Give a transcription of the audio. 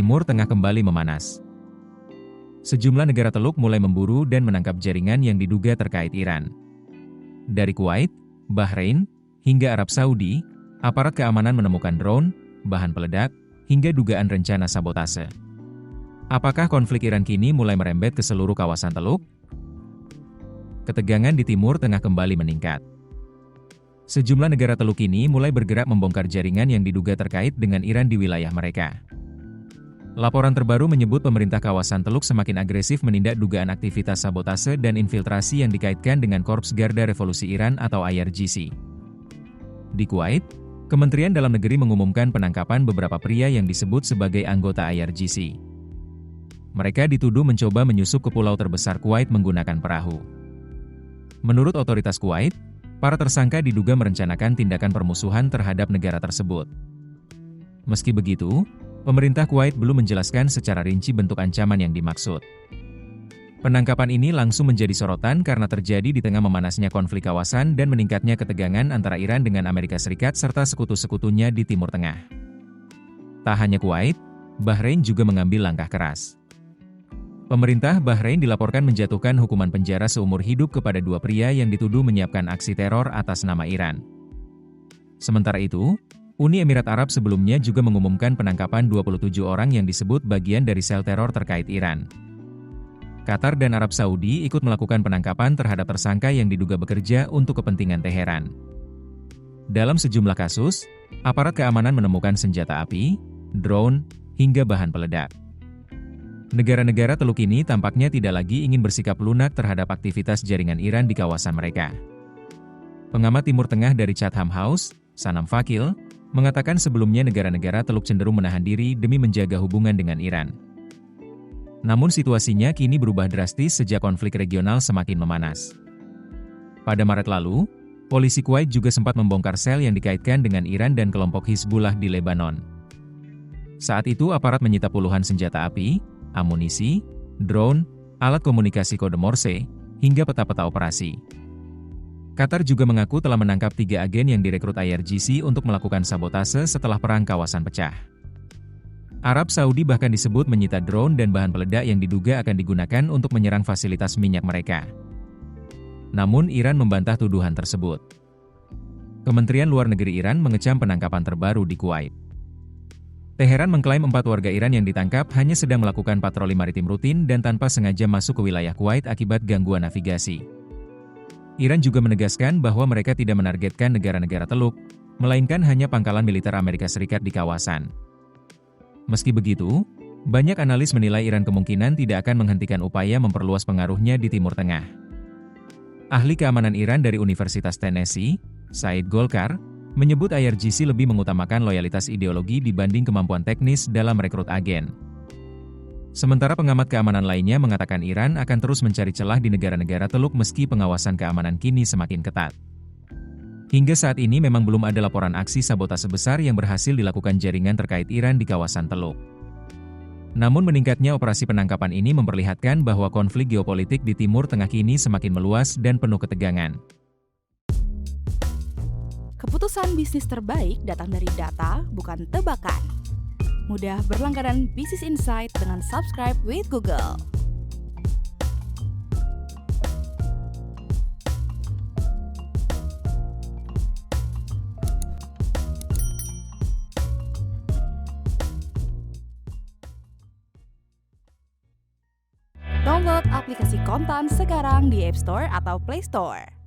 Timur Tengah kembali memanas. Sejumlah negara Teluk mulai memburu dan menangkap jaringan yang diduga terkait Iran. Dari Kuwait, Bahrain, hingga Arab Saudi, aparat keamanan menemukan drone, bahan peledak, hingga dugaan rencana sabotase. Apakah konflik Iran kini mulai merembet ke seluruh kawasan Teluk? Ketegangan di Timur Tengah kembali meningkat. Sejumlah negara Teluk ini mulai bergerak membongkar jaringan yang diduga terkait dengan Iran di wilayah mereka. Laporan terbaru menyebut pemerintah kawasan Teluk semakin agresif menindak dugaan aktivitas sabotase dan infiltrasi yang dikaitkan dengan Korps Garda Revolusi Iran atau IRGC. Di Kuwait, Kementerian Dalam Negeri mengumumkan penangkapan beberapa pria yang disebut sebagai anggota IRGC. Mereka dituduh mencoba menyusup ke pulau terbesar Kuwait menggunakan perahu. Menurut otoritas Kuwait, para tersangka diduga merencanakan tindakan permusuhan terhadap negara tersebut. Meski begitu, pemerintah Kuwait belum menjelaskan secara rinci bentuk ancaman yang dimaksud. Penangkapan ini langsung menjadi sorotan karena terjadi di tengah memanasnya konflik kawasan dan meningkatnya ketegangan antara Iran dengan Amerika Serikat serta sekutu-sekutunya di Timur Tengah. Tak hanya Kuwait, Bahrain juga mengambil langkah keras. Pemerintah Bahrain dilaporkan menjatuhkan hukuman penjara seumur hidup kepada dua pria yang dituduh menyiapkan aksi teror atas nama Iran. Sementara itu, Uni Emirat Arab sebelumnya juga mengumumkan penangkapan 27 orang yang disebut bagian dari sel teror terkait Iran. Qatar dan Arab Saudi ikut melakukan penangkapan terhadap tersangka yang diduga bekerja untuk kepentingan Teheran. Dalam sejumlah kasus, aparat keamanan menemukan senjata api, drone, hingga bahan peledak. Negara-negara Teluk ini tampaknya tidak lagi ingin bersikap lunak terhadap aktivitas jaringan Iran di kawasan mereka. Pengamat Timur Tengah dari Chatham House, Sanam Fakil, mengatakan sebelumnya negara-negara Teluk cenderung menahan diri demi menjaga hubungan dengan Iran. Namun situasinya kini berubah drastis sejak konflik regional semakin memanas. Pada Maret lalu, polisi Kuwait juga sempat membongkar sel yang dikaitkan dengan Iran dan kelompok Hizbullah di Lebanon. Saat itu aparat menyita puluhan senjata api, amunisi, drone, alat komunikasi kode Morse, hingga peta-peta operasi. Qatar juga mengaku telah menangkap 3 agen yang direkrut IRGC untuk melakukan sabotase setelah perang kawasan pecah. Arab Saudi bahkan disebut menyita drone dan bahan peledak yang diduga akan digunakan untuk menyerang fasilitas minyak mereka. Namun Iran membantah tuduhan tersebut. Kementerian Luar Negeri Iran mengecam penangkapan terbaru di Kuwait. Teheran mengklaim 4 warga Iran yang ditangkap hanya sedang melakukan patroli maritim rutin dan tanpa sengaja masuk ke wilayah Kuwait akibat gangguan navigasi. Iran juga menegaskan bahwa mereka tidak menargetkan negara-negara Teluk, melainkan hanya pangkalan militer Amerika Serikat di kawasan. Meski begitu, banyak analis menilai Iran kemungkinan tidak akan menghentikan upaya memperluas pengaruhnya di Timur Tengah. Ahli keamanan Iran dari Universitas Tennessee, Said Golkar, menyebut IRGC lebih mengutamakan loyalitas ideologi dibanding kemampuan teknis dalam merekrut agen. Sementara pengamat keamanan lainnya mengatakan Iran akan terus mencari celah di negara-negara Teluk meski pengawasan keamanan kini semakin ketat. Hingga saat ini memang belum ada laporan aksi sabotase besar yang berhasil dilakukan jaringan terkait Iran di kawasan Teluk. Namun meningkatnya operasi penangkapan ini memperlihatkan bahwa konflik geopolitik di Timur Tengah kini semakin meluas dan penuh ketegangan. Keputusan bisnis terbaik datang dari data, bukan tebakan. Mudah berlangganan Business Insight dengan subscribe with Google. Download aplikasi Kontan sekarang di App Store atau Play Store.